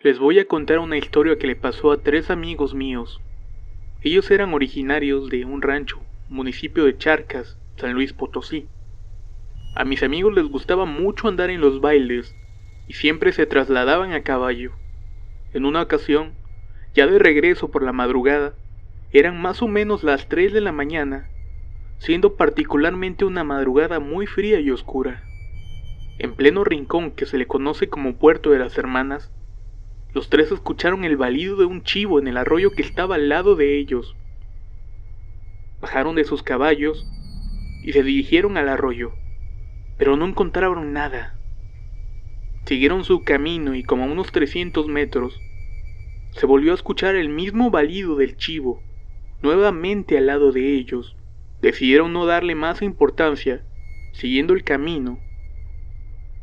Les voy a contar una historia que le pasó a 3 amigos míos. Ellos eran originarios de un rancho, municipio de Charcas, San Luis Potosí. A mis amigos les gustaba mucho andar en los bailes y siempre se trasladaban a caballo. En una ocasión, ya de regreso por la madrugada, eran más o menos las 3 de la mañana, siendo particularmente una madrugada muy fría y oscura. En pleno rincón que se le conoce como Puerto de las Hermanas, los tres escucharon el balido de un chivo en el arroyo que estaba al lado de ellos. Bajaron de sus caballos y se dirigieron al arroyo, pero no encontraron nada. Siguieron su camino y como a unos 300 metros, se volvió a escuchar el mismo balido del chivo, nuevamente al lado de ellos. Decidieron no darle más importancia, siguiendo el camino.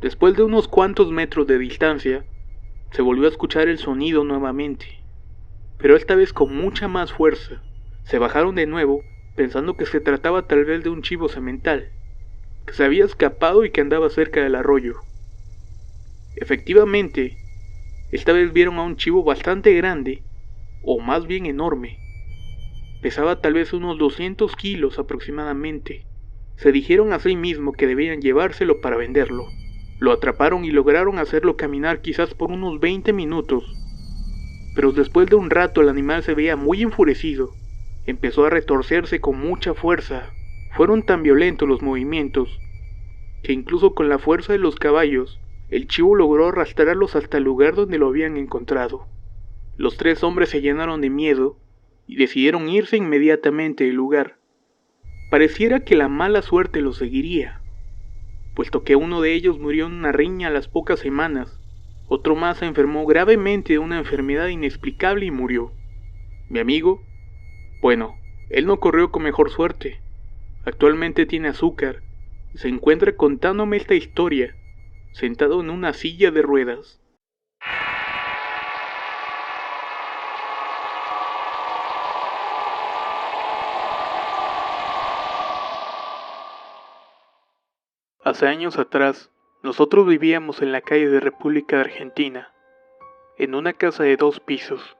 Después de unos cuantos metros de distancia, se volvió a escuchar el sonido nuevamente, pero esta vez con mucha más fuerza. Se bajaron de nuevo, pensando que se trataba tal vez de un chivo semental, que se había escapado y que andaba cerca del arroyo. Efectivamente, esta vez vieron a un chivo bastante grande, o más bien enorme. Pesaba tal vez unos 200 kilos aproximadamente. Se dijeron a sí mismo que debían llevárselo para venderlo. Lo atraparon y lograron hacerlo caminar quizás por unos 20 minutos. Pero después de un rato el animal se veía muy enfurecido. Empezó a retorcerse con mucha fuerza. Fueron tan violentos los movimientos, que incluso con la fuerza de los caballos, el chivo logró arrastrarlos hasta el lugar donde lo habían encontrado. Los 3 hombres se llenaron de miedo y decidieron irse inmediatamente del lugar. Pareciera que la mala suerte los seguiría, puesto que uno de ellos murió en una riña a las pocas semanas. Otro más se enfermó gravemente de una enfermedad inexplicable y murió. Mi amigo, bueno, él no corrió con mejor suerte. Actualmente tiene azúcar y se encuentra contándome esta historia, sentado en una silla de ruedas. Hace años atrás, nosotros vivíamos en la calle de República de Argentina, en una casa de 2 pisos.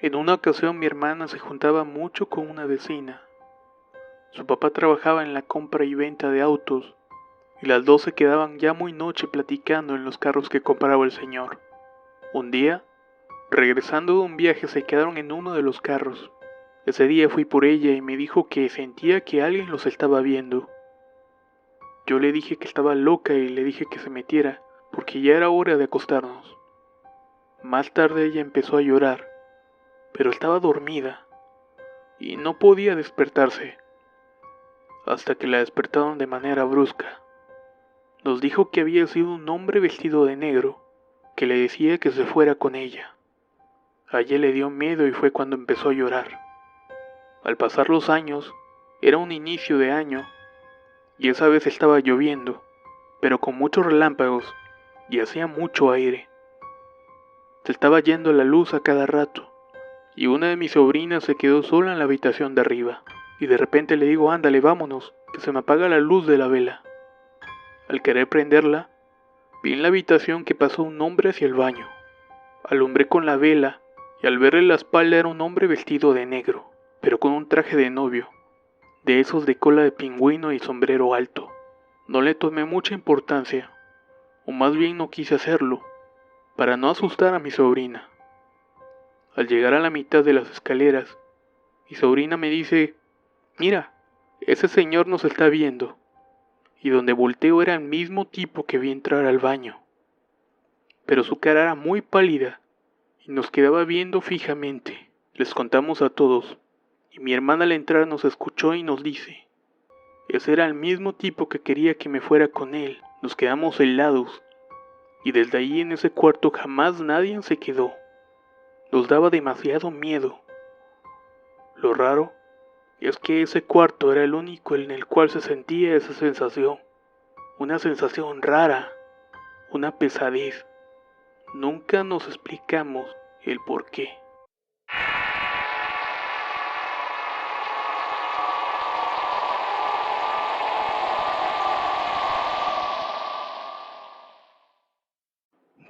En una ocasión mi hermana se juntaba mucho con una vecina. Su papá trabajaba en la compra y venta de autos, y las dos se quedaban ya muy noche platicando en los carros que compraba el señor. Un día, regresando de un viaje, se quedaron en uno de los carros. Ese día fui por ella y me dijo que sentía que alguien los estaba viendo. Yo le dije que estaba loca y le dije que se metiera, porque ya era hora de acostarnos. Más tarde ella empezó a llorar, pero estaba dormida y no podía despertarse, hasta que la despertaron de manera brusca. Nos dijo que había sido un hombre vestido de negro, que le decía que se fuera con ella. A ella le dio miedo y fue cuando empezó a llorar. Al pasar los años, era un inicio de año, y esa vez estaba lloviendo, pero con muchos relámpagos, y hacía mucho aire. Se estaba yendo la luz a cada rato, y una de mis sobrinas se quedó sola en la habitación de arriba, y de repente le digo, ándale, vámonos, que se me apaga la luz de la vela. Al querer prenderla, vi en la habitación que pasó un hombre hacia el baño. Alumbré con la vela, y al verle la espalda era un hombre vestido de negro, pero con un traje de novio, de esos de cola de pingüino y sombrero alto. No le tomé mucha importancia, o más bien no quise hacerlo, para no asustar a mi sobrina. Al llegar a la mitad de las escaleras, mi sobrina me dice, mira, ese señor nos está viendo. Y donde volteo era el mismo tipo que vi entrar al baño, pero su cara era muy pálida y nos quedaba viendo fijamente. Les contamos a todos, y mi hermana al entrar nos escuchó y nos dice, ese era el mismo tipo que quería que me fuera con él. Nos quedamos helados, y desde ahí en ese cuarto jamás nadie se quedó. Nos daba demasiado miedo. Lo raro es que ese cuarto era el único en el cual se sentía esa sensación. Una sensación rara, una pesadez. Nunca nos explicamos el por qué.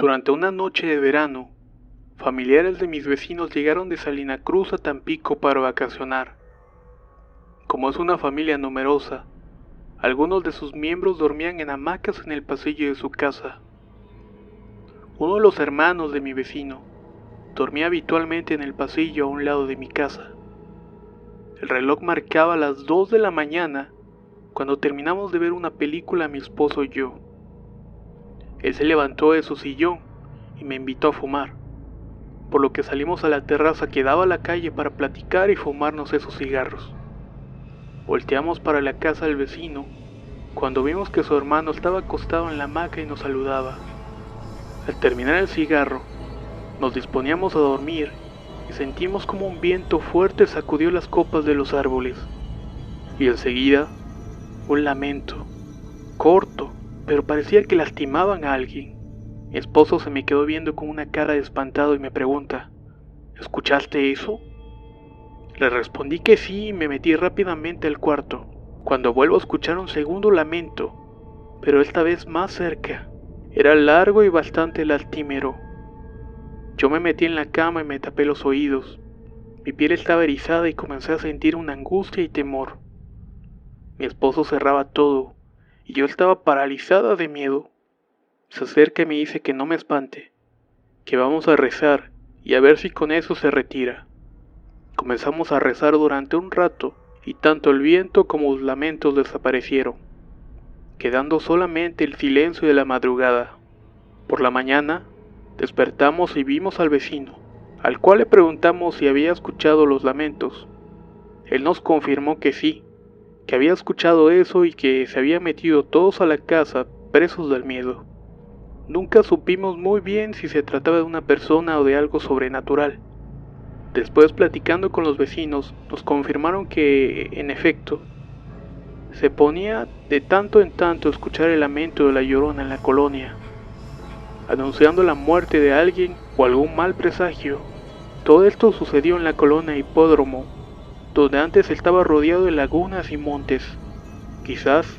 Durante una noche de verano, familiares de mis vecinos llegaron de Salina Cruz a Tampico para vacacionar. Como es una familia numerosa, algunos de sus miembros dormían en hamacas en el pasillo de su casa. Uno de los hermanos de mi vecino dormía habitualmente en el pasillo a un lado de mi casa. El reloj marcaba las 2 de la mañana cuando terminamos de ver una película mi esposo y yo. Él se levantó de su sillón y me invitó a fumar, por lo que salimos a la terraza que daba a la calle para platicar y fumarnos esos cigarros. Volteamos para la casa del vecino cuando vimos que su hermano estaba acostado en la hamaca y nos saludaba. Al terminar el cigarro, nos disponíamos a dormir y sentimos como un viento fuerte sacudió las copas de los árboles. Y enseguida, un lamento, corto, pero parecía que lastimaban a alguien. Mi esposo se me quedó viendo con una cara de espantado y me pregunta, ¿escuchaste eso? Le respondí que sí y me metí rápidamente al cuarto, cuando vuelvo a escuchar un segundo lamento, pero esta vez más cerca. Era largo y bastante lastimero. Yo me metí en la cama y me tapé los oídos. Mi piel estaba erizada y comencé a sentir una angustia y temor. Mi esposo cerraba todo y yo estaba paralizada de miedo. Se acerca y me dice que no me espante, que vamos a rezar y a ver si con eso se retira. Comenzamos a rezar durante un rato y tanto el viento como los lamentos desaparecieron, quedando solamente el silencio de la madrugada. Por la mañana, despertamos y vimos al vecino, al cual le preguntamos si había escuchado los lamentos. Él nos confirmó que sí, que había escuchado eso y que se habían metido todos a la casa presos del miedo. Nunca supimos muy bien si se trataba de una persona o de algo sobrenatural. Después, platicando con los vecinos, nos confirmaron que, en efecto, se ponía de tanto en tanto a escuchar el lamento de la Llorona en la colonia, anunciando la muerte de alguien o algún mal presagio. Todo esto sucedió en la colonia Hipódromo, donde antes estaba rodeado de lagunas y montes. Quizás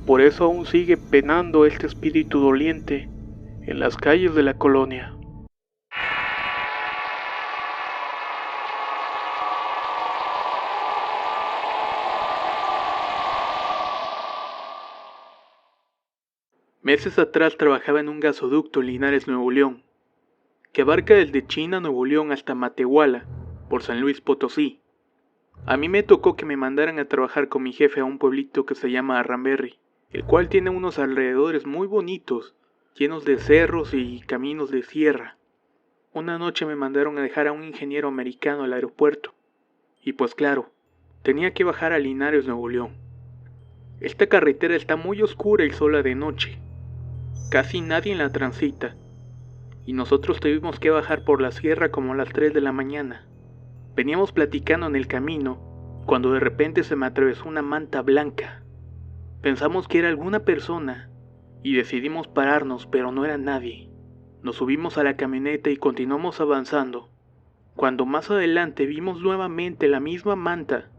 por eso aún sigue penando este espíritu doliente en las calles de la colonia. Meses atrás trabajaba en un gasoducto en Linares, Nuevo León, que abarca desde China, Nuevo León hasta Matehuala, por San Luis Potosí. A mí me tocó que me mandaran a trabajar con mi jefe a un pueblito que se llama Arramberri, el cual tiene unos alrededores muy bonitos, llenos de cerros y caminos de sierra. Una noche me mandaron a dejar a un ingeniero americano al aeropuerto, y pues claro, tenía que bajar a Linares, Nuevo León. Esta carretera está muy oscura y sola de noche. Casi nadie la transita, y nosotros tuvimos que bajar por la sierra como a las 3 de la mañana. Veníamos platicando en el camino, cuando de repente se me atravesó una manta blanca. Pensamos que era alguna persona, y decidimos pararnos, pero no era nadie. Nos subimos a la camioneta y continuamos avanzando, cuando más adelante vimos nuevamente la misma manta,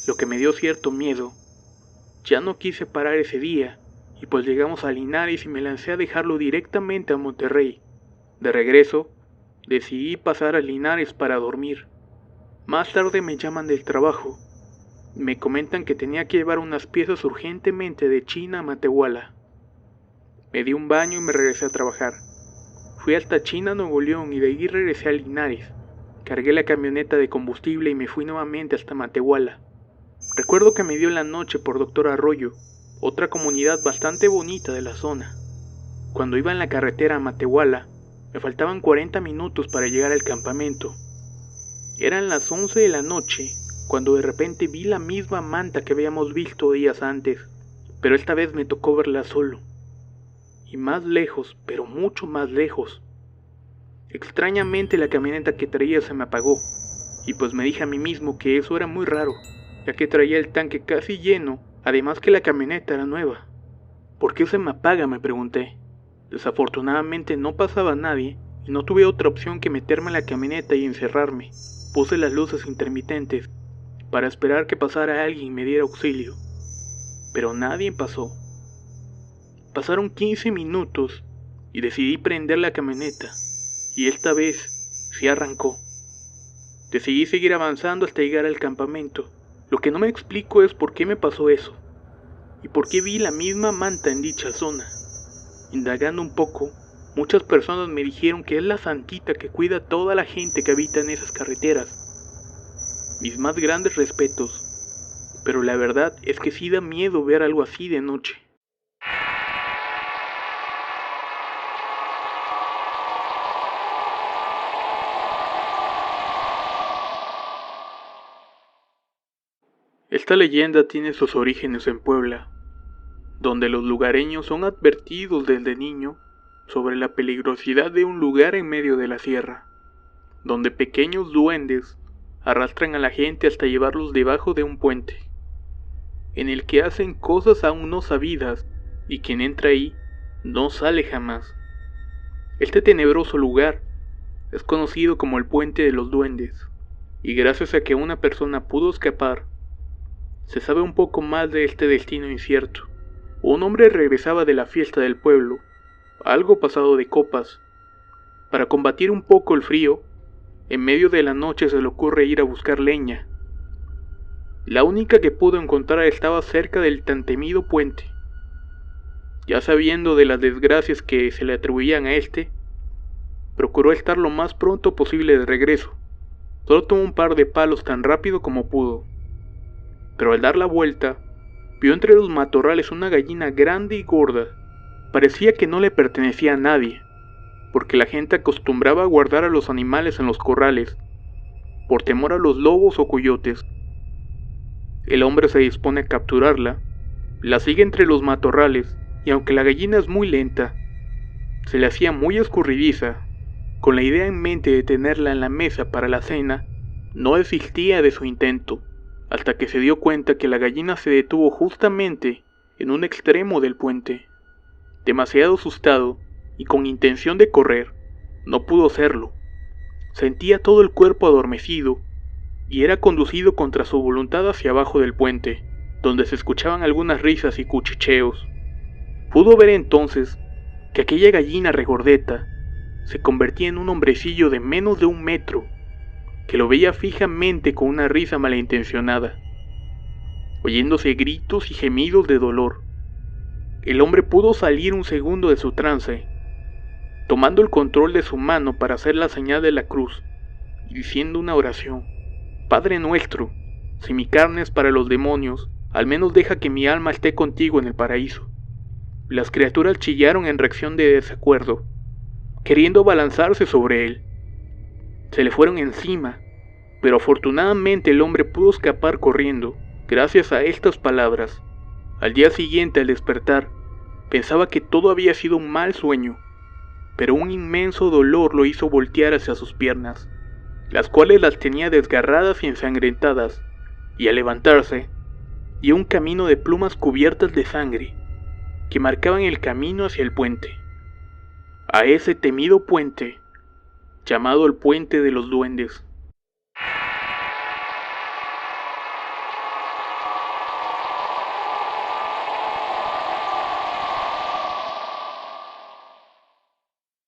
lo que me dio cierto miedo. Ya no quise parar ese día, y pues llegamos a Linares y me lancé a dejarlo directamente a Monterrey. De regreso, decidí pasar a Linares para dormir. Más tarde me llaman del trabajo. Me comentan que tenía que llevar unas piezas urgentemente de China a Matehuala. Me di un baño y me regresé a trabajar. Fui hasta China, Nuevo León, y de ahí regresé a Linares. Cargué la camioneta de combustible y me fui nuevamente hasta Matehuala. Recuerdo que me dio la noche por Doctor Arroyo, otra comunidad bastante bonita de la zona. Cuando iba en la carretera a Matehuala, me faltaban 40 minutos para llegar al campamento. Eran las 11 de la noche, cuando de repente vi la misma manta que habíamos visto días antes, pero esta vez me tocó verla solo. Y más lejos, pero mucho más lejos. Extrañamente la camioneta que traía se me apagó, y pues me dije a mí mismo que eso era muy raro, ya que traía el tanque casi lleno, además que la camioneta era nueva. ¿Por qué se me apaga?, me pregunté. Desafortunadamente no pasaba nadie, y no tuve otra opción que meterme en la camioneta y encerrarme. Puse las luces intermitentes, para esperar que pasara alguien y me diera auxilio. Pero nadie pasó. Pasaron 15 minutos, y decidí prender la camioneta, y esta vez sí arrancó. Decidí seguir avanzando hasta llegar al campamento. Lo que no me explico es por qué me pasó eso, y por qué vi la misma manta en dicha zona. Indagando un poco, muchas personas me dijeron que es la santita que cuida a toda la gente que habita en esas carreteras. Mis más grandes respetos, pero la verdad es que sí da miedo ver algo así de noche. Esta leyenda tiene sus orígenes en Puebla, donde los lugareños son advertidos desde niño sobre la peligrosidad de un lugar en medio de la sierra, donde pequeños duendes arrastran a la gente hasta llevarlos debajo de un puente, en el que hacen cosas aún no sabidas y quien entra ahí no sale jamás. Este tenebroso lugar es conocido como el Puente de los Duendes, y gracias a que una persona pudo escapar, se sabe un poco más de este destino incierto. Un hombre regresaba de la fiesta del pueblo, algo pasado de copas. Para combatir un poco el frío, en medio de la noche se le ocurre ir a buscar leña. La única que pudo encontrar estaba cerca del tan temido puente. Ya sabiendo de las desgracias que se le atribuían a este, procuró estar lo más pronto posible de regreso. Solo tomó un par de palos tan rápido como pudo. Pero al dar la vuelta, vio entre los matorrales una gallina grande y gorda. Parecía que no le pertenecía a nadie, porque la gente acostumbraba a guardar a los animales en los corrales, por temor a los lobos o coyotes. El hombre se dispone a capturarla, la sigue entre los matorrales, y aunque la gallina es muy lenta, se le hacía muy escurridiza. Con la idea en mente de tenerla en la mesa para la cena, no desistía de su intento, hasta que se dio cuenta que la gallina se detuvo justamente en un extremo del puente. Demasiado asustado y con intención de correr, no pudo hacerlo. Sentía todo el cuerpo adormecido y era conducido contra su voluntad hacia abajo del puente, donde se escuchaban algunas risas y cuchicheos. Pudo ver entonces que aquella gallina regordeta se convertía en un hombrecillo de menos de 1 metro, que lo veía fijamente con una risa malintencionada, oyéndose gritos y gemidos de dolor. El hombre pudo salir un segundo de su trance, tomando el control de su mano para hacer la señal de la cruz, y diciendo una oración: Padre nuestro, si mi carne es para los demonios, al menos deja que mi alma esté contigo en el paraíso. Las criaturas chillaron en reacción de desacuerdo, queriendo abalanzarse sobre él. Se le fueron encima, pero afortunadamente el hombre pudo escapar corriendo, gracias a estas palabras. Al día siguiente, al despertar, pensaba que todo había sido un mal sueño, pero un inmenso dolor lo hizo voltear hacia sus piernas, las cuales las tenía desgarradas y ensangrentadas, y al levantarse, vio un camino de plumas cubiertas de sangre, que marcaban el camino hacia el puente. A ese temido puente, llamado el Puente de los Duendes.